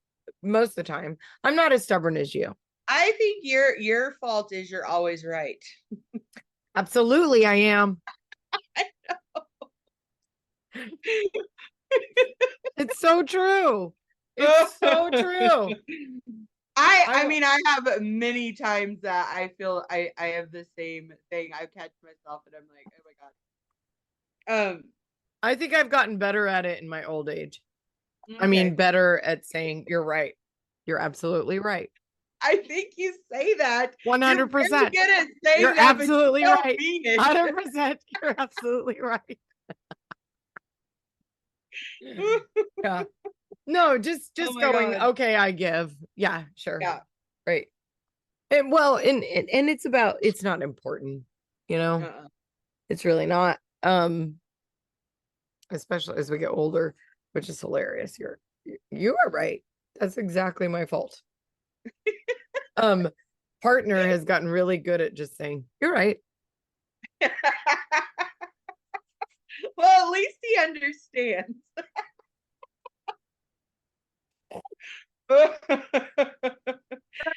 most of the time. I'm not as stubborn as you. I think your fault is you're always right. Absolutely, I am. It's so true. It's so true. I mean, I have many times that I feel I have the same thing. I catch myself and I'm like, oh my god. I think I've gotten better at it in my old age. I Okay. mean, better at saying you're right. You're absolutely right. I think you say that. 100%. You're very good at saying You're that, absolutely but you don't right. mean it. 100%. You're absolutely right. Yeah. No, just Oh my going, God. okay, I give. Yeah, sure. Yeah. Right. And well, and it's about, it's not important, you know. Uh-uh. It's really not. Especially as we get older, which is hilarious. You are right. That's exactly my fault. Partner has gotten really good at just saying, you're right. Well, at least he understands. I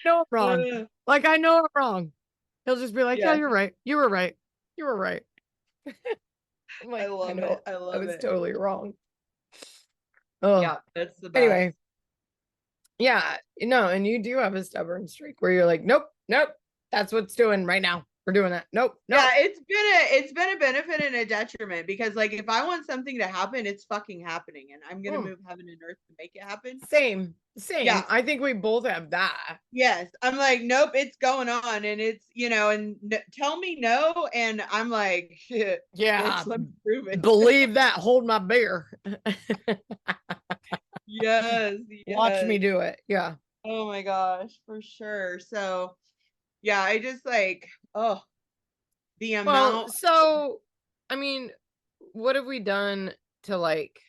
know I'm wrong. Like I know I'm wrong. He'll just be like, yeah, Yes. you're right. You were right. You were right. I'm like, I love know, it. I I love was it. totally wrong. Oh, Yeah, that's the best. anyway. Yeah, and you do have a stubborn streak where you're like, nope, nope, that's what's doing right now. We're doing that. Nope, nope. Yeah, it's been a benefit and a detriment because like if I want something to happen, it's fucking happening, and I'm gonna move heaven and earth to make it happen. Same. Yeah. I think we both have that. Yes, I'm like, nope, it's going on, and it's and tell me no, and I'm like, yeah, bitch, let me prove it. Believe that. Hold my beer. Yes, Watch me do it. Yeah. Oh my gosh, for sure. So, yeah, I just like, the amount. Well, so I mean, what have we done to like?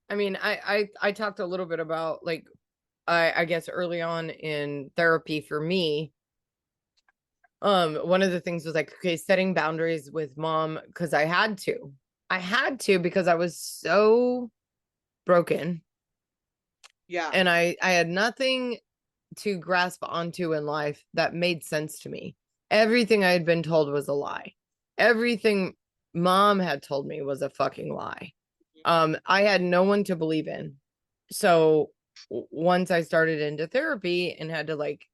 I mean, I talked a little bit about like, I guess early on in therapy for me, one of the things was like, okay, setting boundaries with mom because I had to because I was so broken. Yeah. And I had nothing to grasp onto in life that made sense to me. Everything I had been told was a lie. Everything mom had told me was a fucking lie. I had no one to believe in. So once I started into therapy and had to like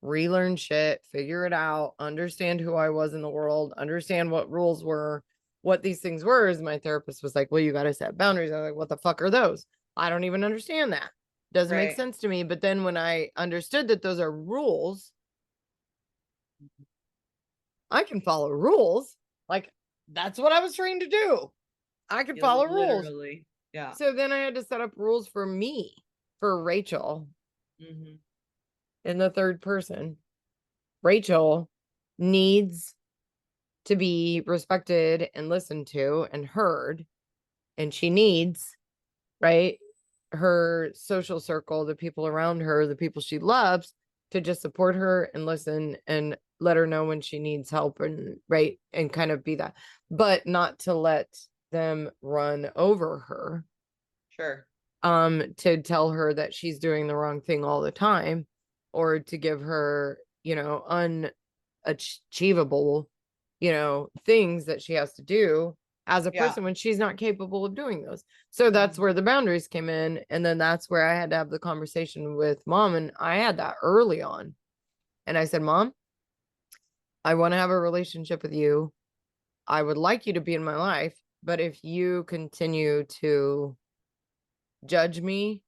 relearn shit, figure it out, understand who I was in the world, understand what rules were, what these things were, as my therapist was like, well, you got to set boundaries. I was like, what the fuck are those? I don't even understand that. Doesn't make sense to me. But then when I understood that those are rules, I can follow rules. Like that's what I was trained to do. I can follow rules. Literally. Yeah. So then I had to set up rules for me, for Rachel, in the third person. Rachel needs to be respected and listened to and heard. And she needs, right, her social circle, the people around her, the people she loves, to just support her and listen and let her know when she needs help and right and kind of be that, but not to let them run over her. Sure. To tell her that she's doing the wrong thing all the time, or to give her, unachievable, things that she has to do as a person when she's not capable of doing those. So that's where the boundaries came in. And then that's where I had to have the conversation with mom. And I had that early on. And I said, Mom, I want to have a relationship with you. I would like you to be in my life. But if you continue to judge me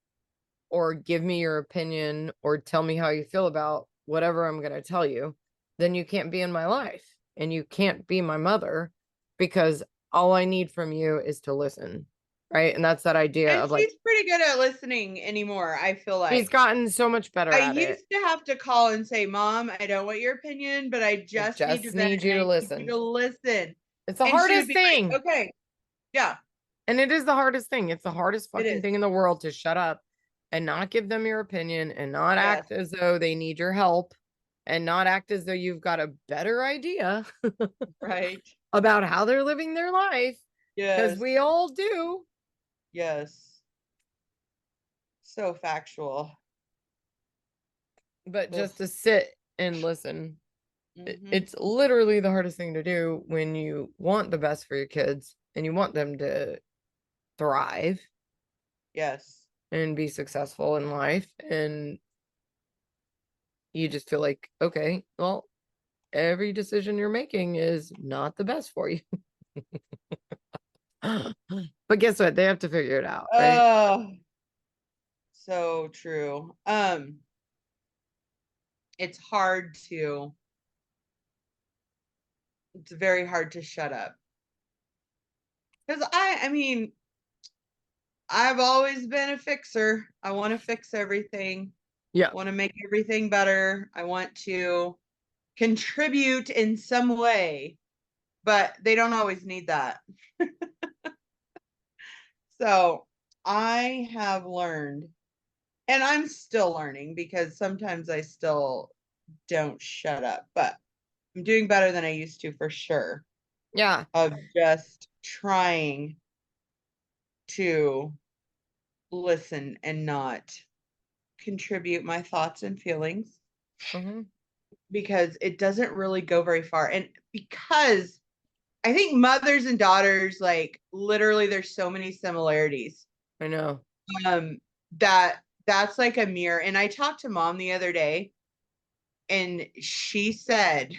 or give me your opinion or tell me how you feel about whatever I'm going to tell you, then you can't be in my life and you can't be my mother because all I need from you is to listen. Right. And that's that idea and of like, he's pretty good at listening anymore. I feel like he's gotten so much better at it. I used to have to call and say, Mom, I don't want your opinion, but I just need to need you to listen. Need you to listen. It's the hardest thing. Like, okay. Yeah. And it is the hardest thing. It's the hardest fucking thing in the world to shut up and not give them your opinion and not act as though they need your help and not act as though you've got a better idea right about how they're living their life. Because we all do. Yes. So factual. But Ugh. just to sit and listen, Mhm. it's literally the hardest thing to do when you want the best for your kids and you want them to thrive Yes. and be successful in life. And you just feel like, okay, well, every decision you're making is not the best for you. But guess what? They have to figure it out, right? Oh, so true. It's hard to, it's very hard to shut up. Because I mean, I've always been a fixer. I want to fix everything. Yeah. I want to make everything better. I want to contribute in some way, but they don't always need that. So I have learned, and I'm still learning because sometimes I still don't shut up, but I'm doing better than I used to for sure. Yeah. Of just trying to listen and not contribute my thoughts and feelings Mhm. because it doesn't really go very far. And because I think mothers and daughters, like literally, there's so many similarities. I know. Um, that's like a mirror. And I talked to mom the other day, and she said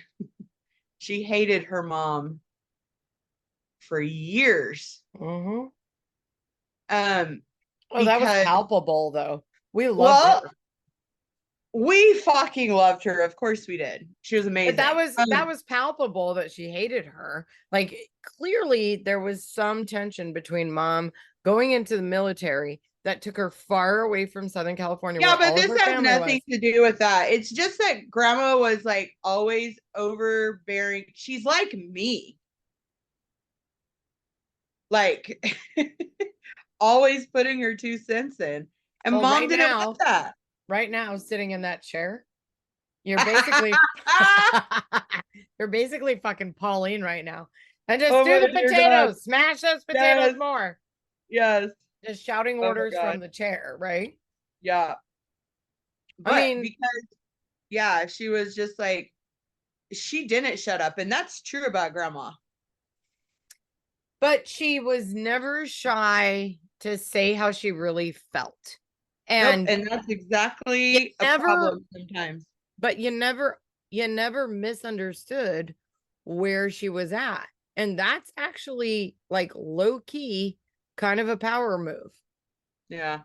she hated her mom for years. Mhm. Um, Oh, that was because palpable though. We loved well, her. we fucking loved her. Of course we did. She was But amazing. that was palpable that she hated her. Like clearly there was some tension between mom going into the military that took her far away from Southern California Yeah, where but all of this her has family nothing was. to do with that. It's just that grandma was like always overbearing. She's like me. Like always putting her 2 cents in. And Well, mom didn't want that. right now sitting in that chair, you're basically you're basically fucking Pauline right now. And just Oh do my the dear God. potatoes, smash those potatoes Yes. more. Yes. Just shouting Oh my orders God. from the chair, right? Yeah. I But mean, because, yeah, she was just like, she didn't shut up. And that's true about grandma. but she was never shy to say how she really felt. Nope. And And that's you exactly a never, problem sometimes. but you never misunderstood where she was at. And that's actually like low key kind of a power move, Yeah.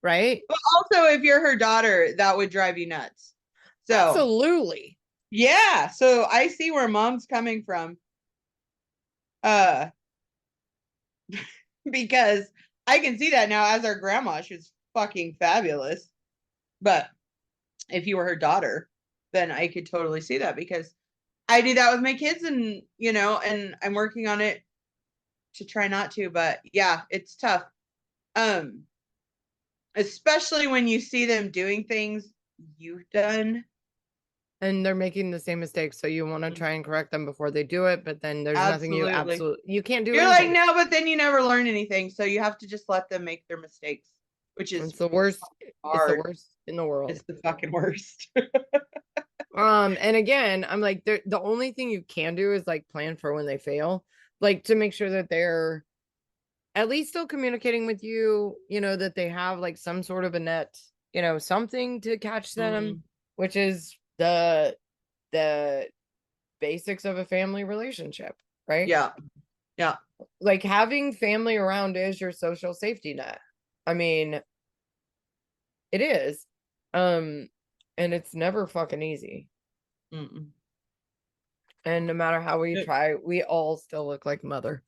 right? But also, if you're her daughter, that would drive you nuts. So, Absolutely. yeah. So I see where mom's coming from. Uh, because I can see that now as our grandma. She was fucking fabulous. But if you were her daughter, then I could totally see that because I do that with my kids and, and I'm working on it to try not to, but yeah, it's tough. Um, especially when you see them doing things you've done. And they're making the same mistakes. So you want to try and correct them before they do it. But then there's nothing Absolutely. you can't do You're like, anything. no, but then you never learn anything. So you have to just let them make their mistakes, which is It's the worst. It's the hard. worst in the world. It's the fucking worst. And again, I'm like, the only thing you can do is like plan for when they fail, like to make sure that they're at least still communicating with you, that they have like some sort of a net, something to catch them, which is the basics of a family relationship, right? Yeah. Yeah. Like having family around is your social safety net. I mean, it is. And it's never fucking easy. Mm-mm. And no matter how we try, we all still look like mother.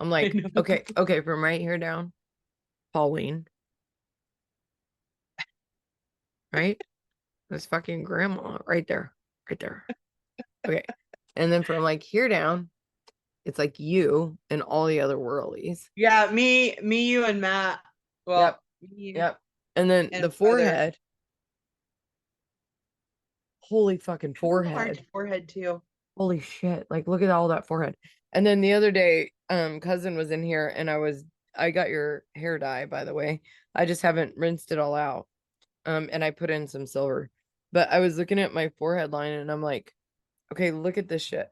I'm like, okay, from right here down, Pauline, right? That's fucking grandma right there, right there. Okay. And then from like here down, it's like you and all the other worldies. Yeah, me, you, and Matt. Well, Yep. And then and the forehead. Holy fucking forehead. Forehead too. Holy shit. Like, look at all that forehead. And then the other day, cousin was in here and I was I got your hair dye, by the way. I just haven't rinsed it all out. And I put in some silver. But I was looking at my forehead line and I'm like, okay, look at this shit.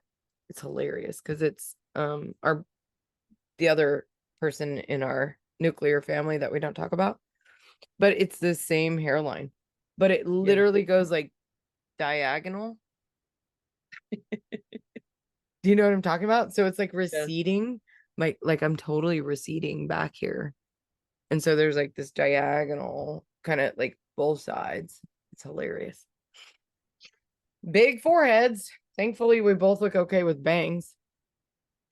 It's hilarious because it's the other person in our nuclear family that we don't talk about. But it's the same hairline. But it literally goes like diagonal. Do you know what I'm talking about? So it's like receding, like I'm totally receding back here. And so there's like this diagonal kind of like both sides. It's hilarious. Big foreheads. Thankfully, we both look okay with bangs.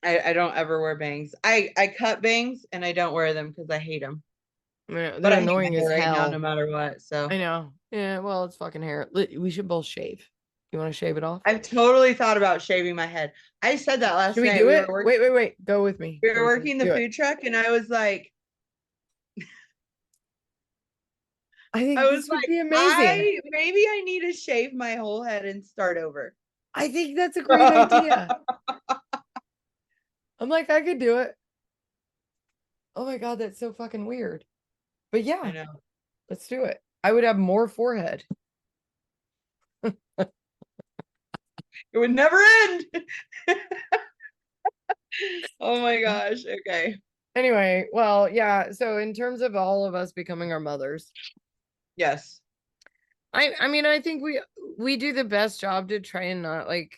I don't ever wear bangs. I cut bangs and I don't wear them because I hate them. I mean, But they're I hate my annoying as hair right now, hell. no matter what. So I know. Yeah, well, it's fucking hair. We should both shave. You want to shave it off? I've totally thought about shaving my head. I said that last Should we night. do We it? were working. Wait. Go with me. We Go were with me. working the Do it. food truck, and I was like, I think I was this would like, be amazing. maybe I need to shave my whole head and start over. I think that's a great idea. I'm like, I could do it. Oh my God, that's so fucking weird. But I yeah, know. let's do it. I would have more forehead. It would never end. Oh my gosh. Okay. Anyway, well, yeah. So in terms of all of us becoming our mothers, Yes. I mean, I think we do the best job to try and not like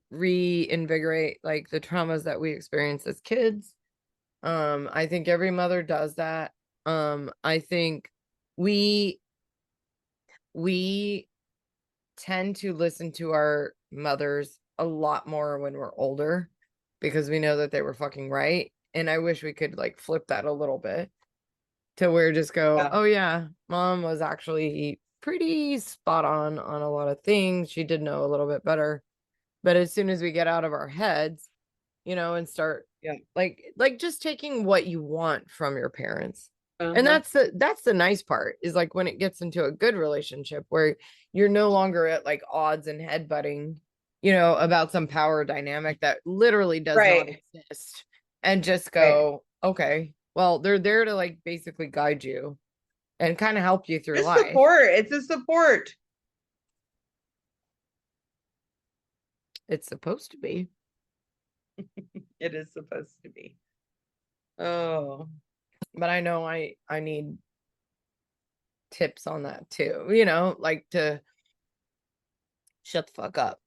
reinvigorate like the traumas that we experienced as kids. I think every mother does that. I think we tend to listen to our mothers a lot more when we're older because we know that they were fucking right. And I wish we could like flip that a little bit to where just go, Yeah. oh yeah, mom was actually pretty spot on a lot of things. She did know a little bit better. But as soon as we get out of our heads, and start like just taking what you want from your parents. And that's the nice part is like when it gets into a good relationship where you're no longer at like odds and headbutting, about some power dynamic that literally does not exist, and just go, okay, well, they're there to like basically guide you and kind of help you through It's life. support. It's a support. It's supposed to be. It is supposed to be. Oh. But I know I need tips on that too, like to shut the fuck up.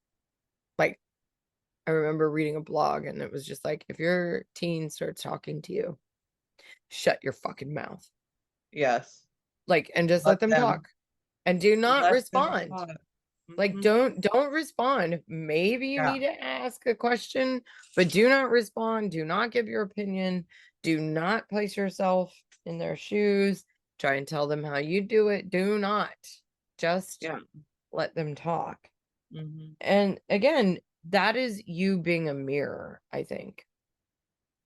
Like, I remember reading a blog and it was just like, if your teen starts talking to you, shut your fucking mouth. Yes. Like, and just let them talk and do not respond. Like, don't respond. Maybe you need to ask a question, but do not respond. Do not give your opinion. Do not place yourself in their shoes. Try and tell them how you do it. Do not. Just let them talk. And again, that is you being a mirror, I think,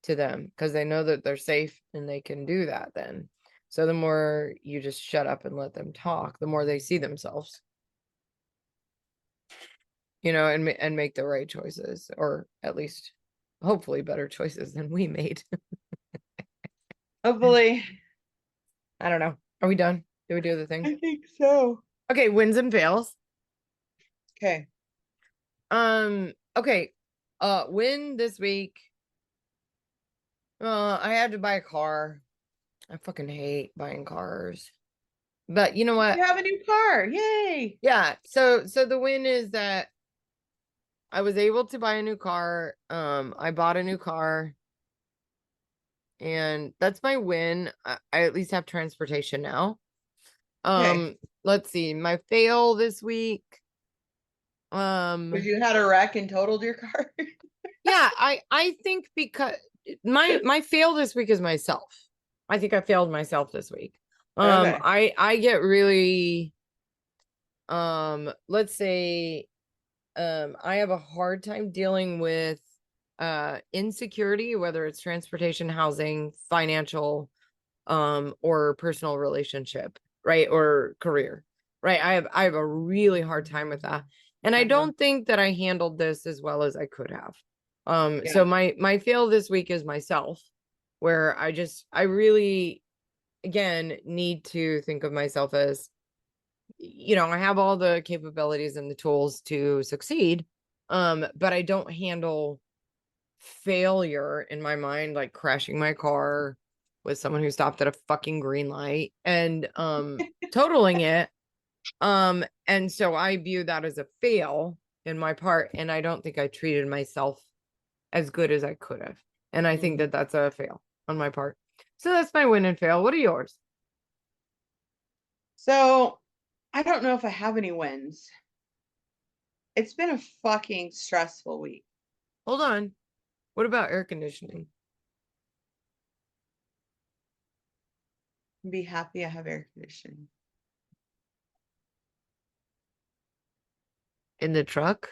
to them, because they know that they're safe and they can do that then. So the more you just shut up and let them talk, the more they see themselves. And make the right choices, or at least hopefully better choices than we made. Hopefully. I don't know. Are we done? Did we do the thing? I think so. Okay, wins and fails. Okay. Okay. Win this week. I had to buy a car. I fucking hate buying cars. But you know what? You have a new car. Yay. Yeah. So the win is that I was able to buy a new car. I bought a new car. And that's my win. I at least have transportation now. Let's see. My fail this week. Because you had a wreck and totaled your car. Yeah, I think because my fail this week is myself. I think I failed myself this week. I get really let's say I have a hard time dealing with insecurity, whether it's transportation, housing, financial, or personal relationship, right? Or career, right? I have a really hard time with that. And I don't think that I handled this as well as I could have. So my fail this week is myself. where I really, again, need to think of myself as, I have all the capabilities and the tools to succeed. But I don't handle failure in my mind like crashing my car with someone who stopped at a fucking green light and totaling it. And so I view that as a fail in my part, and I don't think I treated myself as good as I could have. And I think that that's a fail on my part. So that's my win and fail. What are yours? So I don't know if I have any wins. It's been a fucking stressful week. Hold on. What about air conditioning? Be happy I have air conditioning. In the truck?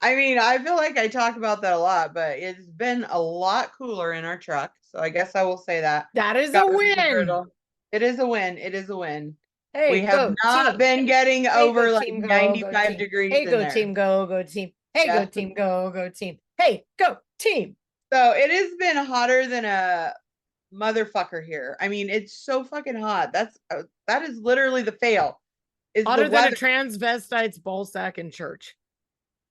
I mean, I feel like I talk about that a lot, but it's been a lot cooler in our truck. So I guess I will say that. That is a Got rid of the win. griddle. It is a win. It is a win. Hey, We have go not team. been getting Hey, over go like team, go 95 team. degrees Hey, in go there. team, go team. Hey, Yeah. go team, go team. Hey, go team. So it has been hotter than a motherfucker here. I mean, it's so fucking hot. That is literally the fail. Is Hotter the than a weather. transvestite's ball sack in church.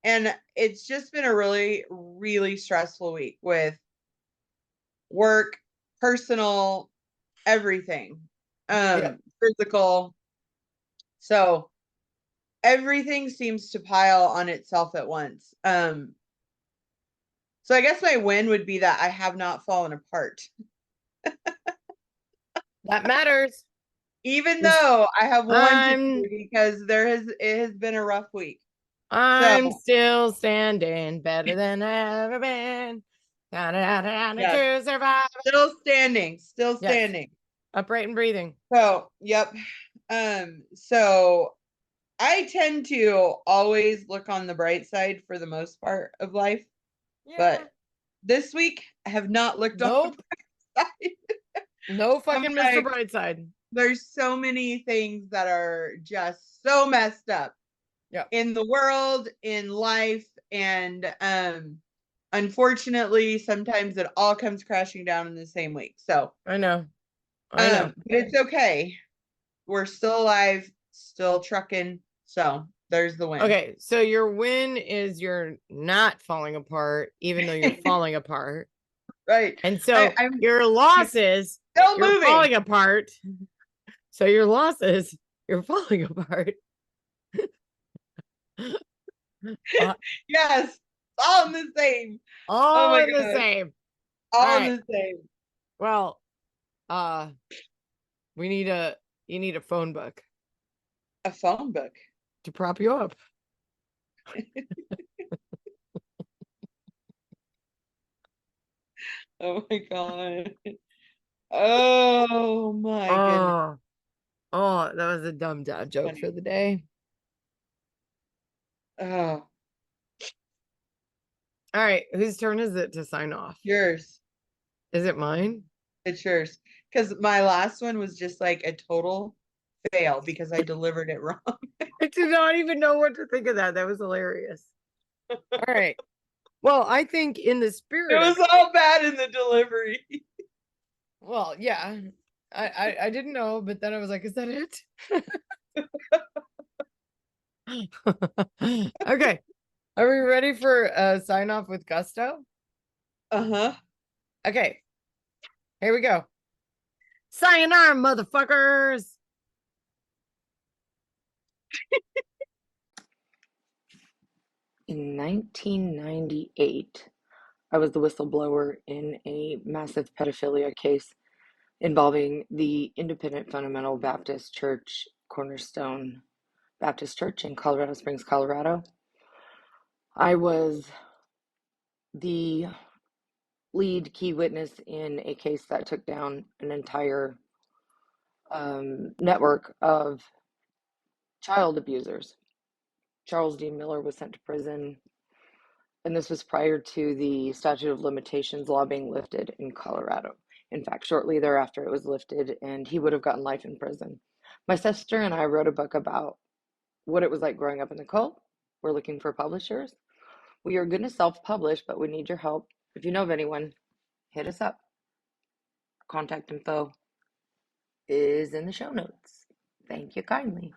And it's just been a really, really stressful week with work, personal, everything, Yep. physical. So everything seems to pile on itself at once. So I guess my win would be that I have not fallen apart. That matters. Even though I have one to I'm- do because it has been a rough week. I'm So still standing better than I've ever been. yes, To survive. still standing, Yes. still standing. Upright and breathing. So, yep. So I tend to always look on the bright side for the most part of life, Yeah. but this week I have not looked on the Nope. bright side. No fucking Mr. like, Brightside. There's so many things that are just so messed up in the world, in life, and unfortunately, sometimes it all comes crashing down in the same week. So I know. but it's okay. We're still alive, still trucking. So there's the win. Okay, so your win is you're not falling apart, even though you're falling apart. Right. And so I'm your losses, still you're moving. falling apart. So your losses, you're falling apart. Yes, all in the same. All my in the God. same. All in right. the same. Well, you need a phone book A phone book to prop you up. Oh my God. Oh my goodness. Oh, that was a dumb dad joke for the day. Oh, All right, whose turn is it to sign off? yours. Is it mine? It's yours. Because my last one was just like a total fail because I delivered it wrong. I do not even know what to think of that. That was hilarious. All right. Well, I think in the spirit It was all bad in the delivery. well, yeah. I didn't know, but then I was like, is that it? Okay. Are we ready for a sign off with gusto? Uh-huh. Okay. Here we go. Sayonara, motherfuckers. In 1998, I was the whistleblower in a massive pedophilia case involving the Independent Fundamental Baptist Church, Cornerstone Baptist Church in Colorado Springs, Colorado. I was the lead key witness in a case that took down an entire network of child abusers. Charles D. Miller was sent to prison, and this was prior to the statute of limitations law being lifted in Colorado. In fact, shortly thereafter it was lifted, and he would have gotten life in prison. My sister and I wrote a book about what it was like growing up in the cult. We're looking for publishers. We are going to self-publish, but we need your help. If you know of anyone, hit us up. Contact info is in the show notes. Thank you kindly.